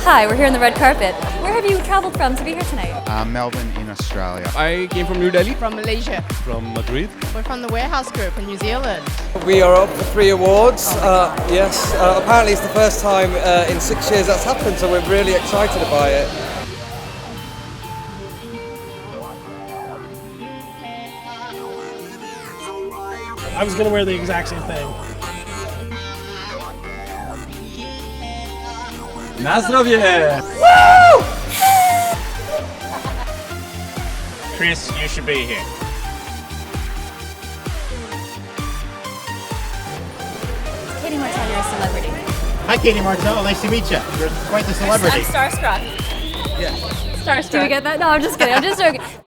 Hi, we're here on the red carpet. Where have you traveled from to be here tonight? Melbourne in Australia. I came from New Delhi. From Malaysia. From Madrid. We're from the Warehouse Group in New Zealand. We are up for 3 awards. Yes, apparently it's the first time in 6 years that's happened, so we're really excited about it. I was going to wear the exact same thing. Na zdrowie! Chris, you should be here. Katie Martell, you're a celebrity. Hi, Katie Martell. Nice to meet you. You're quite the celebrity. I'm starstruck. Yeah. Starstruck. Do you get that? No, I'm just kidding. I'm just joking.